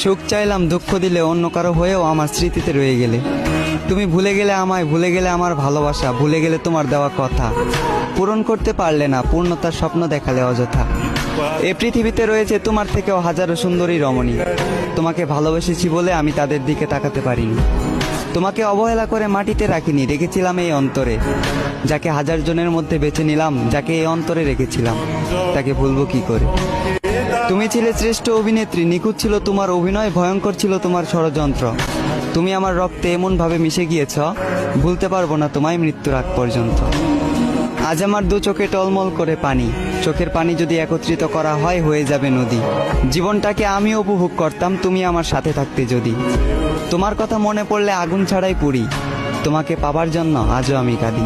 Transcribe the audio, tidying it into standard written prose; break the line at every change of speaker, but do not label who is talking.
সুখ চাইলাম, দুঃখ দিলে, অন্য কারো হয়েও আমার স্মৃতিতে রয়ে গেলে। তুমি ভুলে গেলে আমায়, ভুলে গেলে আমার ভালোবাসা, ভুলে গেলে তোমার দেওয়া কথা। পূরণ করতে পারলে না, পূর্ণতার স্বপ্ন দেখালে অযথা। এ পৃথিবীতে রয়েছে তোমার থেকেও হাজারো সুন্দরী রমণী। তোমাকে ভালোবেসেছি বলে আমি তাদের দিকে তাকাতে পারিনি। তোমাকে অবহেলা করে মাটিতে রাখিনি, রেখেছিলাম এই অন্তরে। যাকে হাজার জনের মধ্যে বেছে নিলাম, যাকে এই অন্তরে রেখেছিলাম, তাকে ভুলবো কি করে? তুমি ছিলে শ্রেষ্ঠ অভিনেত্রী, নিখুঁত ছিল তোমার অভিনয়, ভয়ঙ্কর ছিল তোমার ষড়যন্ত্র। তুমি আমার রক্তে এমন ভাবে মিশে গিয়েছ, ভুলতে পারবো না তোমায় মৃত্যুর আগ পর্যন্ত। আজ আমার দু চোখে টলমল করে পানি, চোখের পানি যদি একত্রিত করা হয় হয়ে যাবে নদী। জীবনটাকে আমি উপভোগ করতাম তুমি আমার সাথে থাকতে যদি। তোমার কথা মনে পড়লে আগুন ছাড়াই পুড়ি, তোমাকে পাবার জন্য আজও আমি কাঁদি।